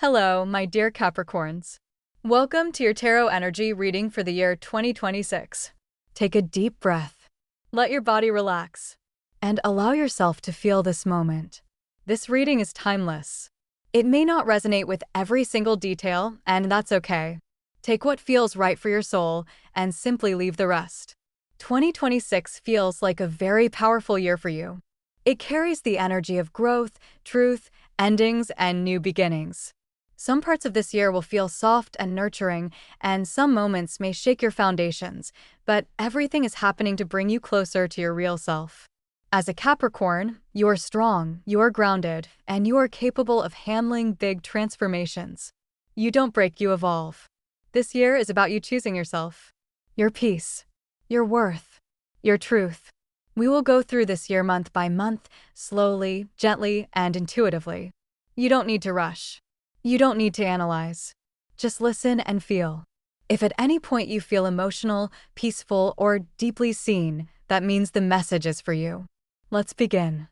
Hello, my dear Capricorns. Welcome to your tarot energy reading for the year 2026. Take a deep breath. Let your body relax. And allow yourself to feel this moment. This reading is timeless. It may not resonate with every single detail, and that's okay. Take what feels right for your soul and simply leave the rest. 2026 feels like a very powerful year for you. It carries the energy of growth, truth, endings, and new beginnings. Some parts of this year will feel soft and nurturing, and some moments may shake your foundations, but everything is happening to bring you closer to your real self. As a Capricorn, you are strong, you are grounded, and you are capable of handling big transformations. You don't break, you evolve. This year is about you choosing yourself, your peace, your worth, your truth. We will go through this year month by month, slowly, gently, and intuitively. You don't need to rush. You don't need to analyze. Just listen and feel. If at any point you feel emotional, peaceful, or deeply seen, that means the message is for you. Let's begin.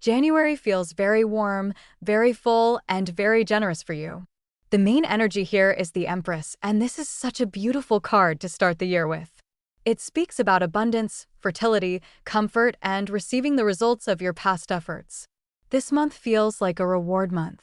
January feels very warm, very full, and very generous for you. The main energy here is the Empress, and this is such a beautiful card to start the year with. It speaks about abundance, fertility, comfort, and receiving the results of your past efforts. This month feels like a reward month.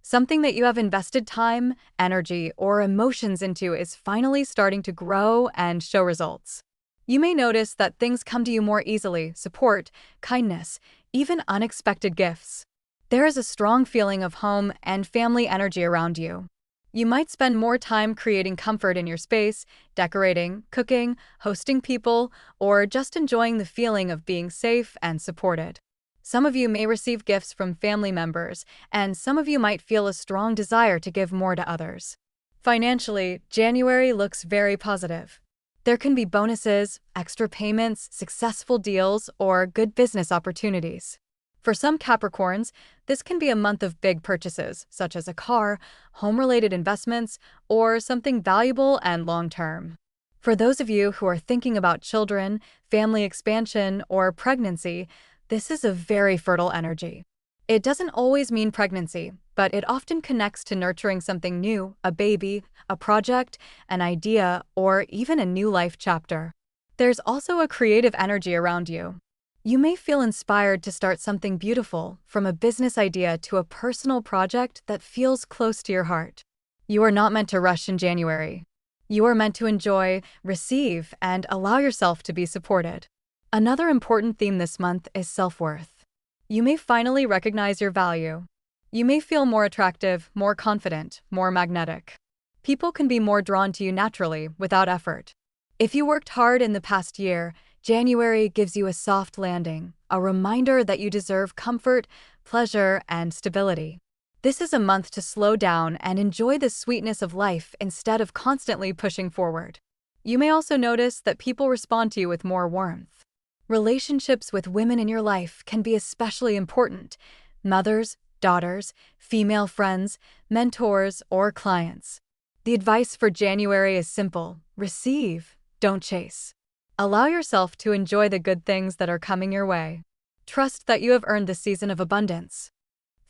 Something that you have invested time, energy, or emotions into is finally starting to grow and show results. You may notice that things come to you more easily: support, kindness, even unexpected gifts. There is a strong feeling of home and family energy around you. You might spend more time creating comfort in your space, decorating, cooking, hosting people, or just enjoying the feeling of being safe and supported. Some of you may receive gifts from family members, and some of you might feel a strong desire to give more to others. Financially, January looks very positive. There can be bonuses, extra payments, successful deals, or good business opportunities. For some Capricorns, this can be a month of big purchases, such as a car, home-related investments, or something valuable and long-term. For those of you who are thinking about children, family expansion, or pregnancy, this is a very fertile energy. It doesn't always mean pregnancy, but it often connects to nurturing something new: a baby, a project, an idea, or even a new life chapter. There's also a creative energy around you. You may feel inspired to start something beautiful, from a business idea to a personal project that feels close to your heart. You are not meant to rush in January. You are meant to enjoy, receive, and allow yourself to be supported. Another important theme this month is self-worth. You may finally recognize your value. You may feel more attractive, more confident, more magnetic. People can be more drawn to you naturally, without effort. If you worked hard in the past year, January gives you a soft landing, a reminder that you deserve comfort, pleasure, and stability. This is a month to slow down and enjoy the sweetness of life instead of constantly pushing forward. You may also notice that people respond to you with more warmth. Relationships with women in your life can be especially important: mothers, daughters, female friends, mentors, or clients. The advice for January is simple: receive, don't chase. Allow yourself to enjoy the good things that are coming your way. Trust that you have earned the season of abundance.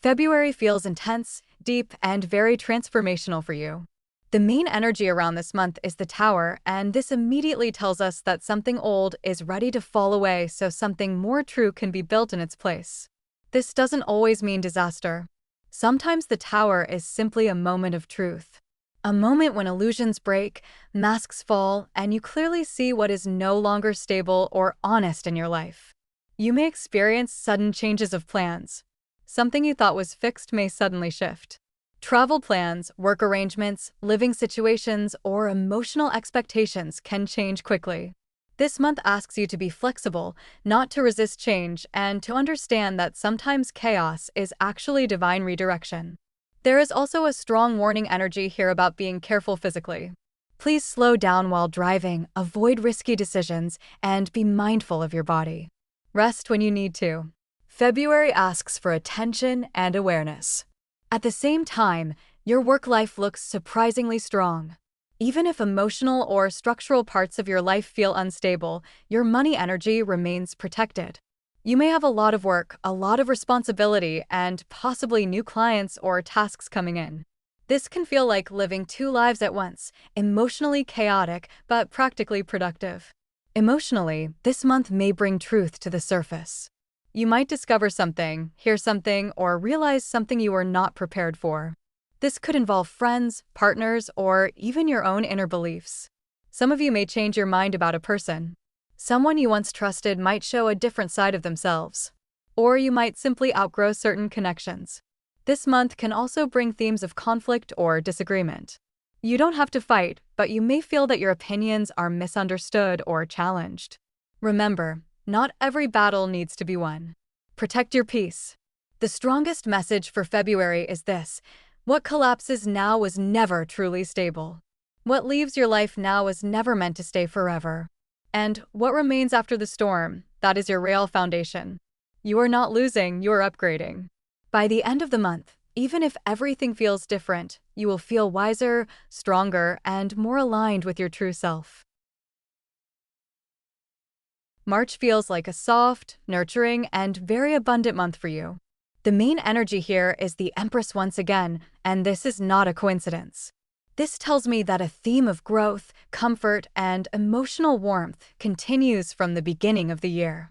February feels intense, deep, and very transformational for you. The main energy around this month is the Tower, and this immediately tells us that something old is ready to fall away so something more true can be built in its place. This doesn't always mean disaster. Sometimes the Tower is simply a moment of truth. A moment when illusions break, masks fall, and you clearly see what is no longer stable or honest in your life. You may experience sudden changes of plans. Something you thought was fixed may suddenly shift. Travel plans, work arrangements, living situations, or emotional expectations can change quickly. This month asks you to be flexible, not to resist change, and to understand that sometimes chaos is actually divine redirection. There is also a strong warning energy here about being careful physically. Please slow down while driving, avoid risky decisions, and be mindful of your body. Rest when you need to. February asks for attention and awareness. At the same time, your work life looks surprisingly strong. Even if emotional or structural parts of your life feel unstable, your money energy remains protected. You may have a lot of work, a lot of responsibility, and possibly new clients or tasks coming in. This can feel like living two lives at once, emotionally chaotic but practically productive. Emotionally, this month may bring truth to the surface. You might discover something, hear something, or realize something you were not prepared for. This could involve friends, partners, or even your own inner beliefs. Some of you may change your mind about a person. Someone you once trusted might show a different side of themselves. Or you might simply outgrow certain connections. This month can also bring themes of conflict or disagreement. You don't have to fight, but you may feel that your opinions are misunderstood or challenged. Remember, not every battle needs to be won. Protect your peace. The strongest message for February is this: what collapses now was never truly stable. What leaves your life now was never meant to stay forever. And what remains after the storm, that is your real foundation. You are not losing, you are upgrading. By the end of the month, even if everything feels different, you will feel wiser, stronger, and more aligned with your true self. March feels like a soft, nurturing, and very abundant month for you. The main energy here is the Empress once again, and this is not a coincidence. This tells me that a theme of growth, comfort, and emotional warmth continues from the beginning of the year.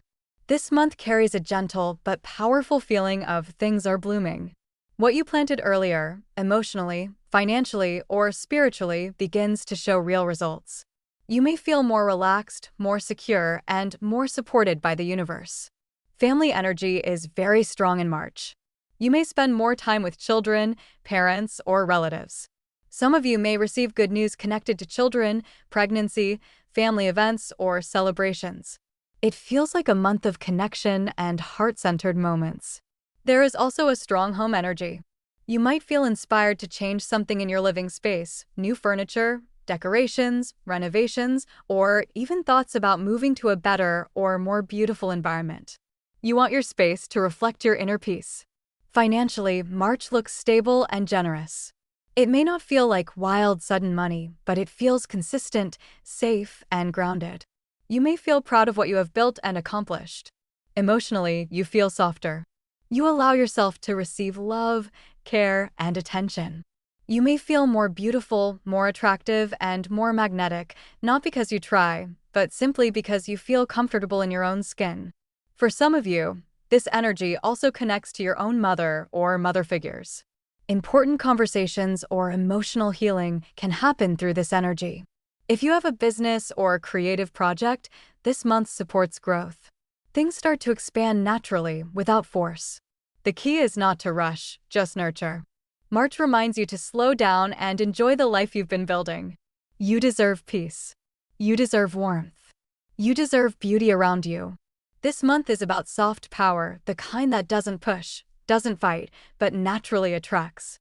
This month carries a gentle but powerful feeling of things are blooming. What you planted earlier, emotionally, financially, or spiritually, begins to show real results. You may feel more relaxed, more secure, and more supported by the universe. Family energy is very strong in March. You may spend more time with children, parents, or relatives. Some of you may receive good news connected to children, pregnancy, family events, or celebrations. It feels like a month of connection and heart-centered moments. There is also a strong home energy. You might feel inspired to change something in your living space, new furniture, decorations, renovations, or even thoughts about moving to a better or more beautiful environment. You want your space to reflect your inner peace. Financially, March looks stable and generous. It may not feel like wild, sudden money, but it feels consistent, safe, and grounded. You may feel proud of what you have built and accomplished. Emotionally, you feel softer. You allow yourself to receive love, care, and attention. You may feel more beautiful, more attractive, and more magnetic, not because you try, but simply because you feel comfortable in your own skin. For some of you, this energy also connects to your own mother or mother figures. Important conversations or emotional healing can happen through this energy. If you have a business or creative project, this month supports growth. Things start to expand naturally, without force. The key is not to rush, just nurture. March reminds you to slow down and enjoy the life you've been building. You deserve peace. You deserve warmth. You deserve beauty around you. This month is about soft power, the kind that doesn't push, doesn't fight, but naturally attracts.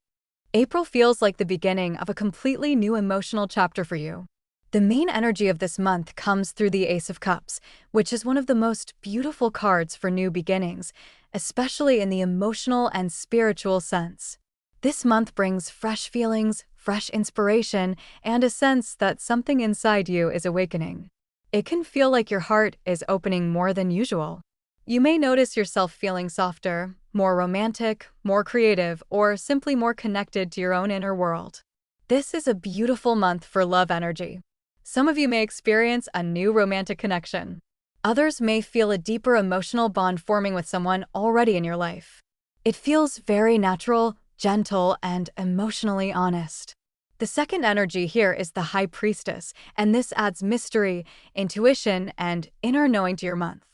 April feels like the beginning of a completely new emotional chapter for you. The main energy of this month comes through the Ace of Cups, which is one of the most beautiful cards for new beginnings, especially in the emotional and spiritual sense. This month brings fresh feelings, fresh inspiration, and a sense that something inside you is awakening. It can feel like your heart is opening more than usual. You may notice yourself feeling softer, more romantic, more creative, or simply more connected to your own inner world. This is a beautiful month for love energy. Some of you may experience a new romantic connection. Others may feel a deeper emotional bond forming with someone already in your life. It feels very natural, gentle, and emotionally honest. The second energy here is the High Priestess, and this adds mystery, intuition, and inner knowing to your month.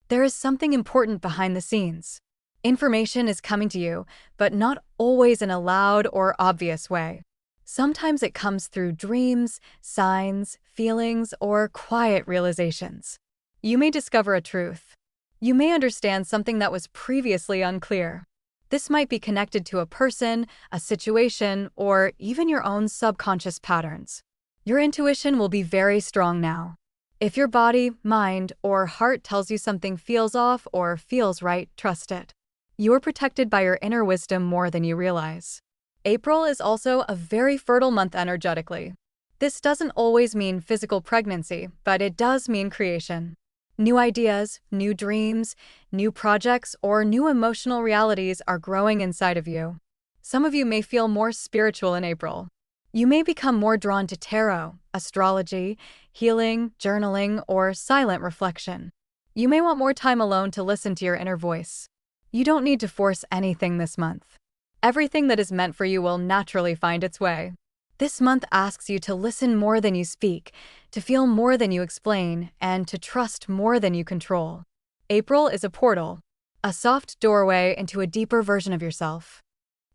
There is something important behind the scenes. Information is coming to you, but not always in a loud or obvious way. Sometimes it comes through dreams, signs, feelings, or quiet realizations. You may discover a truth. You may understand something that was previously unclear. This might be connected to a person, a situation, or even your own subconscious patterns. Your intuition will be very strong now. If your body, mind, or heart tells you something feels off or feels right, trust it. You are protected by your inner wisdom more than you realize. April is also a very fertile month energetically. This doesn't always mean physical pregnancy, but it does mean creation. New ideas, new dreams, new projects, or new emotional realities are growing inside of you. Some of you may feel more spiritual in April. You may become more drawn to tarot, astrology, healing, journaling, or silent reflection. You may want more time alone to listen to your inner voice. You don't need to force anything this month. Everything that is meant for you will naturally find its way. This month asks you to listen more than you speak, to feel more than you explain, and to trust more than you control. April is a portal, a soft doorway into a deeper version of yourself.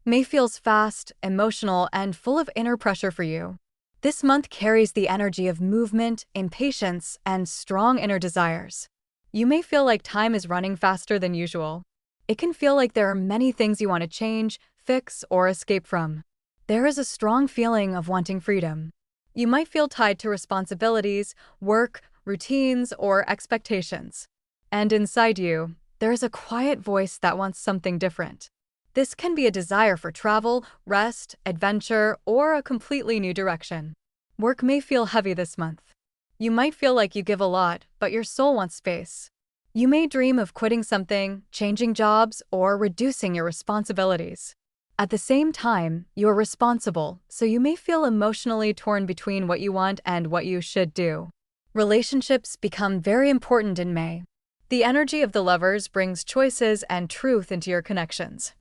May feels fast, emotional, and full of inner pressure for you. This month carries the energy of movement, impatience, and strong inner desires. You may feel like time is running faster than usual. It can feel like there are many things you want to change, fix, or escape from. There is a strong feeling of wanting freedom. You might feel tied to responsibilities, work, routines, or expectations. And inside you, there is a quiet voice that wants something different. This can be a desire for travel, rest, adventure, or a completely new direction. Work may feel heavy this month. You might feel like you give a lot, but your soul wants space. You may dream of quitting something, changing jobs, or reducing your responsibilities. At the same time, you are responsible, so you may feel emotionally torn between what you want and what you should do. Relationships become very important in May. The energy of the Lovers brings choices and truth into your connections.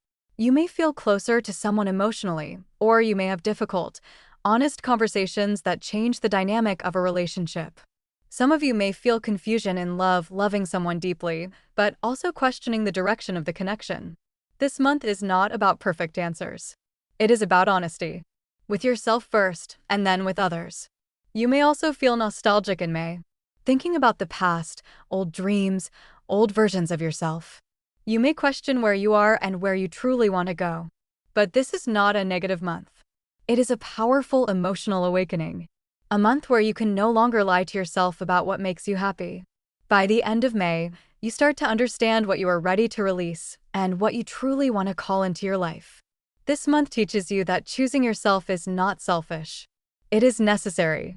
You may feel closer to someone emotionally, or you may have difficult, honest conversations that change the dynamic of a relationship. Some of you may feel confusion in love, loving someone deeply, but also questioning the direction of the connection. This month is not about perfect answers. It is about honesty. With yourself first, and then with others. You may also feel nostalgic in May, thinking about the past, old dreams, old versions of yourself. You may question where you are and where you truly want to go. But this is not a negative month. It is a powerful emotional awakening. A month where you can no longer lie to yourself about what makes you happy. By the end of May, you start to understand what you are ready to release and what you truly want to call into your life. This month teaches you that choosing yourself is not selfish. It is necessary.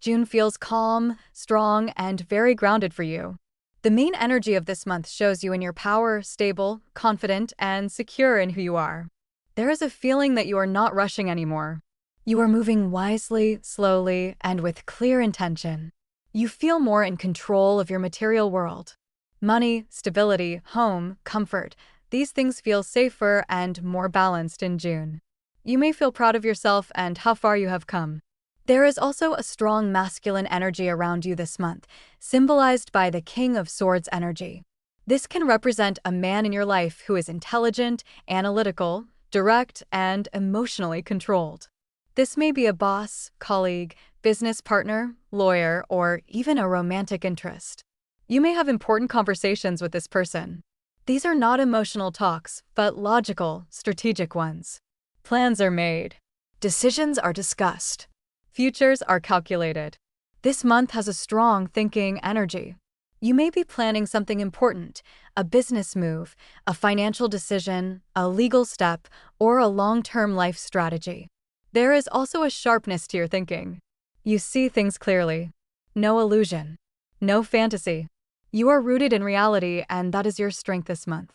June feels calm, strong, and very grounded for you. The main energy of this month shows you in your power, stable, confident, and secure in who you are. There is a feeling that you are not rushing anymore. You are moving wisely, slowly, and with clear intention. You feel more in control of your material world. Money, stability, home, comfort, these things feel safer and more balanced in June. You may feel proud of yourself and how far you have come. There is also a strong masculine energy around you this month, symbolized by the King of Swords energy. This can represent a man in your life who is intelligent, analytical, direct, and emotionally controlled. This may be a boss, colleague, business partner, lawyer, or even a romantic interest. You may have important conversations with this person. These are not emotional talks, but logical, strategic ones. Plans are made. Decisions are discussed. Futures are calculated. This month has a strong thinking energy. You may be planning something important, a business move, a financial decision, a legal step, or a long-term life strategy. There is also a sharpness to your thinking. You see things clearly. No illusion. No fantasy. You are rooted in reality, and that is your strength this month.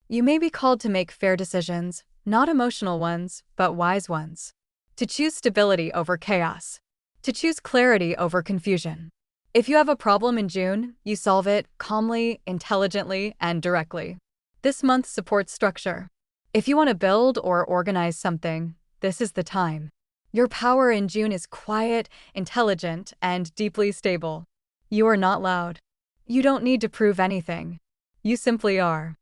You may be called to make fair decisions, not emotional ones, but wise ones. To choose stability over chaos. To choose clarity over confusion. If you have a problem in June, you solve it calmly, intelligently, and directly. This month supports structure. If you want to build or organize something, this is the time. Your power in June is quiet, intelligent, and deeply stable. You are not loud. You don't need to prove anything. You simply are.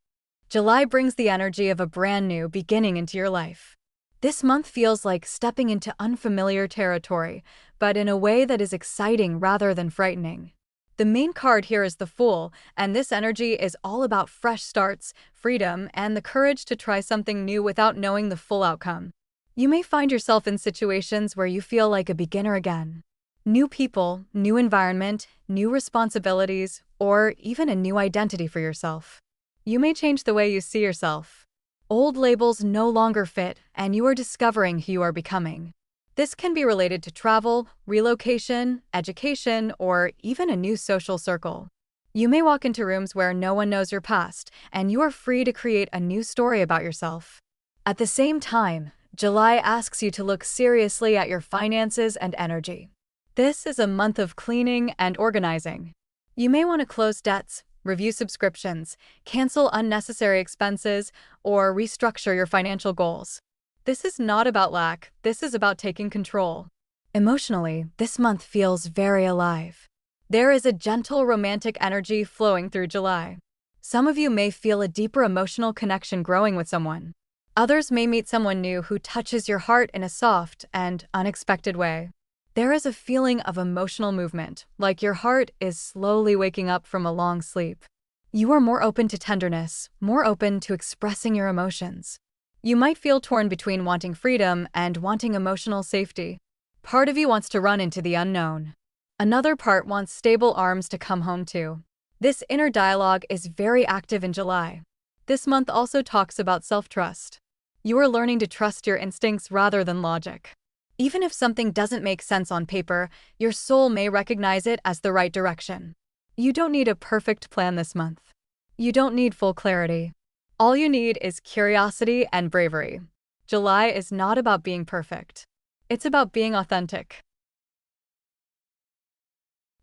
July brings the energy of a brand new beginning into your life. This month feels like stepping into unfamiliar territory, but in a way that is exciting rather than frightening. The main card here is the Fool, and this energy is all about fresh starts, freedom, and the courage to try something new without knowing the full outcome. You may find yourself in situations where you feel like a beginner again. New people, new environment, new responsibilities, or even a new identity for yourself. You may change the way you see yourself. Old labels no longer fit, and you are discovering who you are becoming. This can be related to travel, relocation, education, or even a new social circle. You may walk into rooms where no one knows your past, and you are free to create a new story about yourself. At the same time, July asks you to look seriously at your finances and energy. This is a month of cleaning and organizing. You may want to close debts, review subscriptions, cancel unnecessary expenses, or restructure your financial goals. This is not about lack, this is about taking control. Emotionally, this month feels very alive. There is a gentle romantic energy flowing through July. Some of you may feel a deeper emotional connection growing with someone. Others may meet someone new who touches your heart in a soft and unexpected way. There is a feeling of emotional movement, like your heart is slowly waking up from a long sleep. You are more open to tenderness, more open to expressing your emotions. You might feel torn between wanting freedom and wanting emotional safety. Part of you wants to run into the unknown. Another part wants stable arms to come home to. This inner dialogue is very active in July. This month also talks about self-trust. You are learning to trust your instincts rather than logic. Even if something doesn't make sense on paper, your soul may recognize it as the right direction. You don't need a perfect plan this month. You don't need full clarity. All you need is curiosity and bravery. July is not about being perfect. It's about being authentic.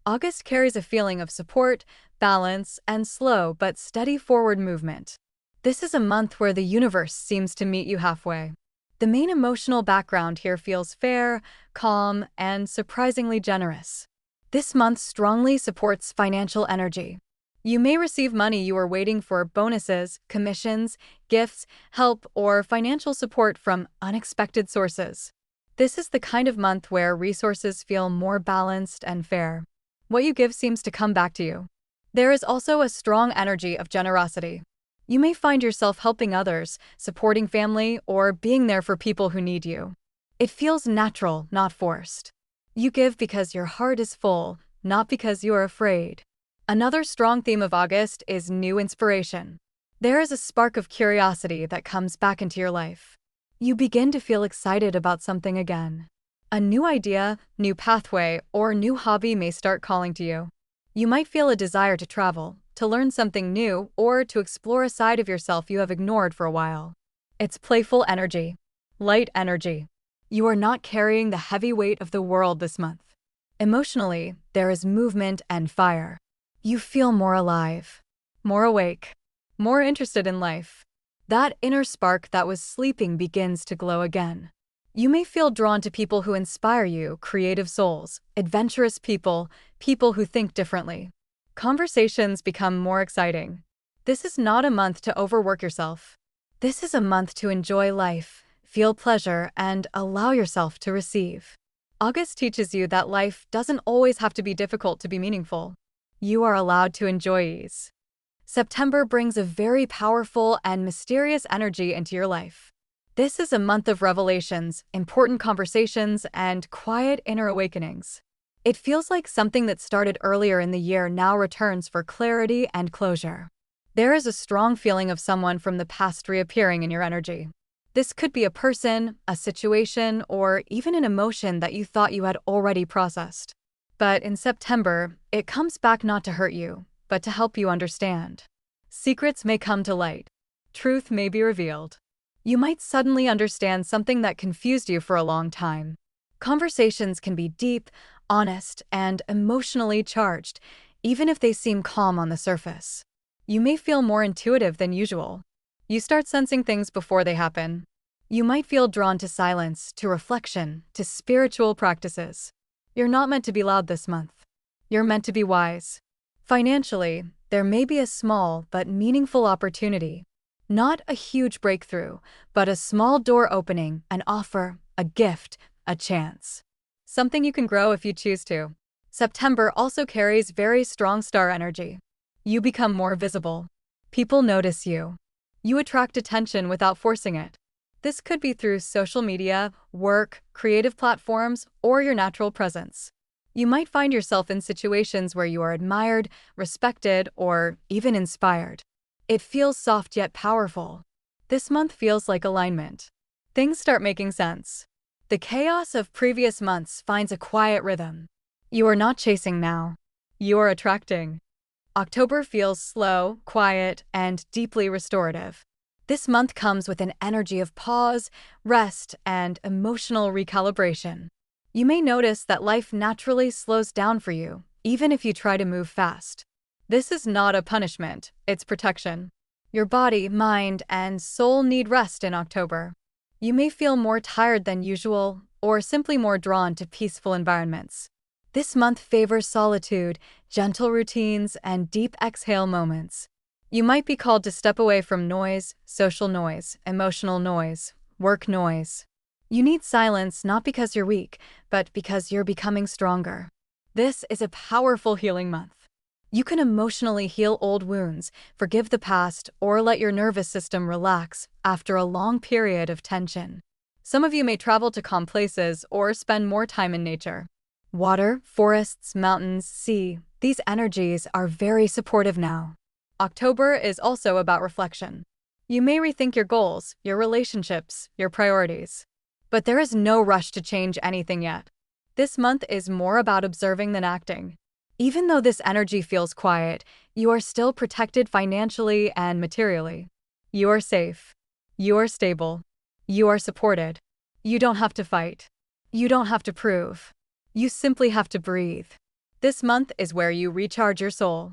August carries a feeling of support, balance, and slow but steady forward movement. This is a month where the universe seems to meet you halfway. The main emotional background here feels fair, calm, and surprisingly generous. This month strongly supports financial energy. You may receive money you are waiting for, bonuses, commissions, gifts, help, or financial support from unexpected sources. This is the kind of month where resources feel more balanced and fair. What you give seems to come back to you. There is also a strong energy of generosity. You may find yourself helping others, supporting family, or being there for people who need you. It feels natural, not forced. You give because your heart is full, not because you are afraid. Another strong theme of August is new inspiration. There is a spark of curiosity that comes back into your life. You begin to feel excited about something again. A new idea, new pathway, or new hobby may start calling to you. You might feel a desire to travel, to learn something new, or to explore a side of yourself you have ignored for a while. It's playful energy, light energy. You are not carrying the heavy weight of the world this month. Emotionally, there is movement and fire. You feel more alive, more awake, more interested in life. That inner spark that was sleeping begins to glow again. You may feel drawn to people who inspire you, creative souls, adventurous people, people who think differently. Conversations become more exciting. This is not a month to overwork yourself. This is a month to enjoy life, feel pleasure, and allow yourself to receive. August teaches you that life doesn't always have to be difficult to be meaningful. You are allowed to enjoy ease. September brings a very powerful and mysterious energy into your life. This is a month of revelations, important conversations, and quiet inner awakenings. It feels like something that started earlier in the year now returns for clarity and closure. There is a strong feeling of someone from the past reappearing in your energy. This could be a person, a situation, or even an emotion that you thought you had already processed. But in September, it comes back not to hurt you, but to help you understand. Secrets may come to light. Truth may be revealed. You might suddenly understand something that confused you for a long time. Conversations can be deep, honest, and emotionally charged, even if they seem calm on the surface. You may feel more intuitive than usual. You start sensing things before they happen. You might feel drawn to silence, to reflection, to spiritual practices. You're not meant to be loud this month. You're meant to be wise. Financially, there may be a small but meaningful opportunity. Not a huge breakthrough, but a small door opening, an offer, a gift, a chance. Something you can grow if you choose to. September also carries very strong star energy. You become more visible. People notice you. You attract attention without forcing it. This could be through social media, work, creative platforms, or your natural presence. You might find yourself in situations where you are admired, respected, or even inspired. It feels soft yet powerful. This month feels like alignment. Things start making sense. The chaos of previous months finds a quiet rhythm. You are not chasing now. You are attracting. October feels slow, quiet, and deeply restorative. This month comes with an energy of pause, rest, and emotional recalibration. You may notice that life naturally slows down for you, even if you try to move fast. This is not a punishment, it's protection. Your body, mind, and soul need rest in October. You may feel more tired than usual, or simply more drawn to peaceful environments. This month favors solitude, gentle routines, and deep exhale moments. You might be called to step away from noise, social noise, emotional noise, work noise. You need silence not because you're weak, but because you're becoming stronger. This is a powerful healing month. You can emotionally heal old wounds, forgive the past, or let your nervous system relax after a long period of tension. Some of you may travel to calm places or spend more time in nature. Water, forests, mountains, sea, these energies are very supportive now. October is also about reflection. You may rethink your goals, your relationships, your priorities. But there is no rush to change anything yet. This month is more about observing than acting. Even though this energy feels quiet, you are still protected financially and materially. You are safe. You are stable. You are supported. You don't have to fight. You don't have to prove. You simply have to breathe. This month is where you recharge your soul.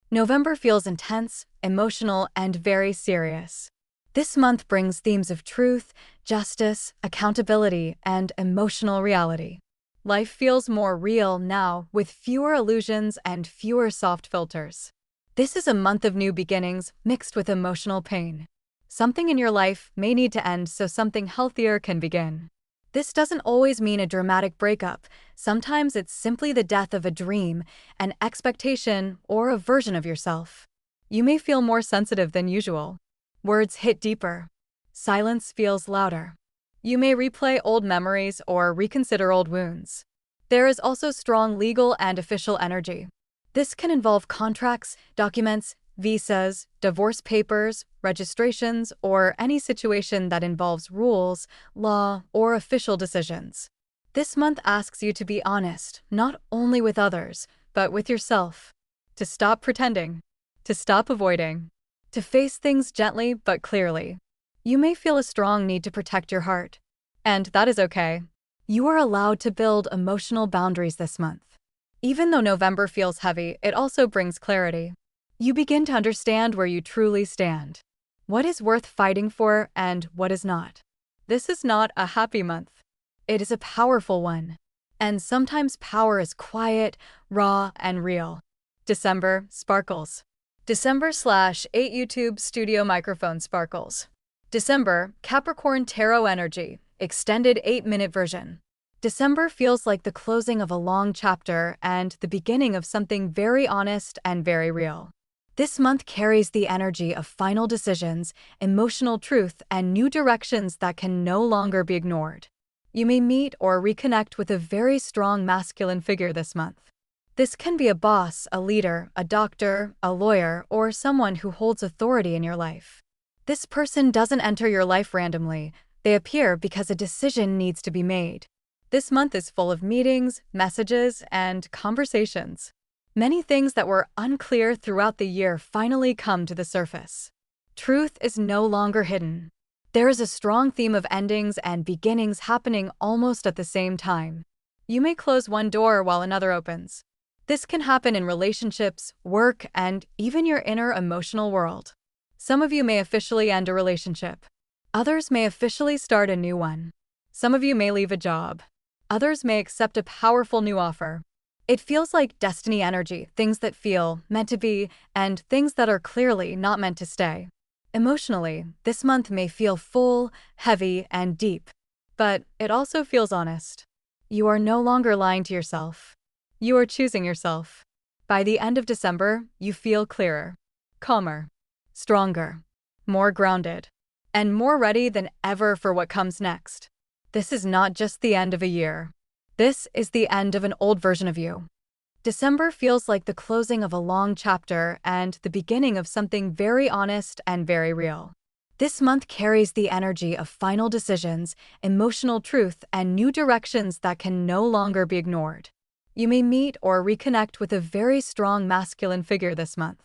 November feels intense, emotional, and very serious. This month brings themes of truth, justice, accountability, and emotional reality. Life feels more real now, with fewer illusions and fewer soft filters. This is a month of new beginnings mixed with emotional pain. Something in your life may need to end so something healthier can begin. This doesn't always mean a dramatic breakup. Sometimes it's simply the death of a dream, an expectation, or a version of yourself. You may feel more sensitive than usual. Words hit deeper. Silence feels louder. You may replay old memories or reconsider old wounds. There is also strong legal and official energy. This can involve contracts, documents, visas, divorce papers, registrations, or any situation that involves rules, law, or official decisions. This month asks you to be honest, not only with others, but with yourself. To stop pretending. To stop avoiding. To face things gently but clearly. You may feel a strong need to protect your heart. And that is okay. You are allowed to build emotional boundaries this month. Even though November feels heavy, it also brings clarity. You begin to understand where you truly stand. What is worth fighting for and what is not. This is not a happy month. It is a powerful one. And sometimes power is quiet, raw, and real. December sparkles. December/8 YouTube Studio Microphone sparkles. December, Capricorn Tarot Energy, extended 8-minute version. December feels like the closing of a long chapter and the beginning of something very honest and very real. This month carries the energy of final decisions, emotional truth, and new directions that can no longer be ignored. You may meet or reconnect with a very strong masculine figure this month. This can be a boss, a leader, a doctor, a lawyer, or someone who holds authority in your life. This person doesn't enter your life randomly. They appear because a decision needs to be made. This month is full of meetings, messages, and conversations. Many things that were unclear throughout the year finally come to the surface. Truth is no longer hidden. There is a strong theme of endings and beginnings happening almost at the same time. You may close one door while another opens. This can happen in relationships, work, and even your inner emotional world. Some of you may officially end a relationship. Others may officially start a new one. Some of you may leave a job. Others may accept a powerful new offer. It feels like destiny energy, things that feel meant to be, and things that are clearly not meant to stay. Emotionally, this month may feel full, heavy, and deep. But it also feels honest. You are no longer lying to yourself. You are choosing yourself. By the end of December, you feel clearer, calmer, stronger, more grounded, and more ready than ever for what comes next. This is not just the end of a year. This is the end of an old version of you. December feels like the closing of a long chapter and the beginning of something very honest and very real. This month carries the energy of final decisions, emotional truth, and new directions that can no longer be ignored. You may meet or reconnect with a very strong masculine figure this month.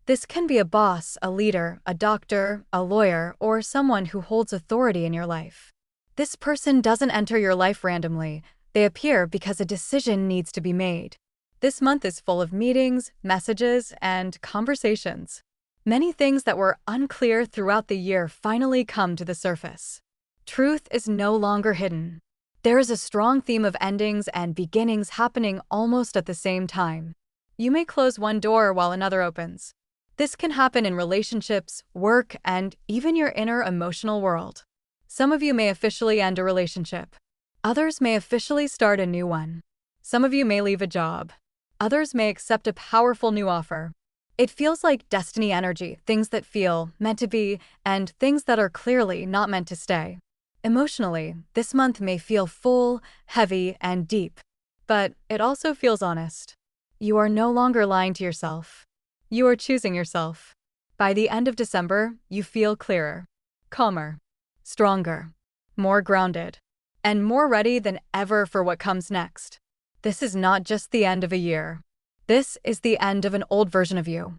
This can be a boss, a leader, a doctor, a lawyer, or someone who holds authority in your life. This person doesn't enter your life randomly. They appear because a decision needs to be made. This month is full of meetings, messages, and conversations. Many things that were unclear throughout the year finally come to the surface. Truth is no longer hidden. There is a strong theme of endings and beginnings happening almost at the same time. You may close one door while another opens. This can happen in relationships, work, and even your inner emotional world. Some of you may officially end a relationship. Others may officially start a new one. Some of you may leave a job. Others may accept a powerful new offer. It feels like destiny energy, things that feel meant to be, and things that are clearly not meant to stay. Emotionally, this month may feel full, heavy, and deep. But it also feels honest. You are no longer lying to yourself. You are choosing yourself. By the end of December, you feel clearer, calmer, stronger, more grounded, and more ready than ever for what comes next. This is not just the end of a year. This is the end of an old version of you.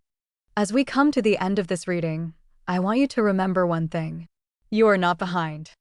As we come to the end of this reading, I want you to remember one thing. You are not behind.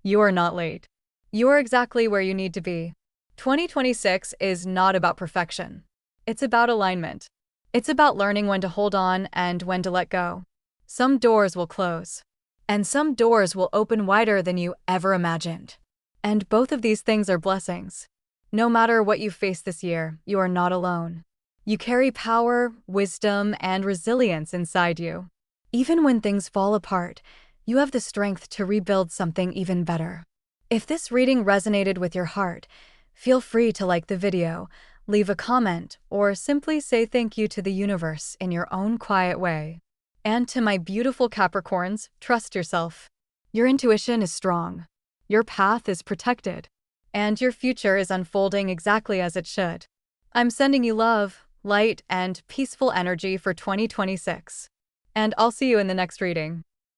You are not late. You are exactly where you need to be. 2026 is not about perfection. It's about alignment. It's about learning when to hold on and when to let go. Some doors will close, and some doors will open wider than you ever imagined. And both of these things are blessings. No matter what you face this year, you are not alone. You carry power, wisdom, and resilience inside you. Even when things fall apart, you have the strength to rebuild something even better. If this reading resonated with your heart, feel free to like the video, leave a comment, or simply say thank you to the universe in your own quiet way. And to my beautiful Capricorns, trust yourself. Your intuition is strong. Your path is protected. And your future is unfolding exactly as it should. I'm sending you love, light, and peaceful energy for 2026. And I'll see you in the next reading.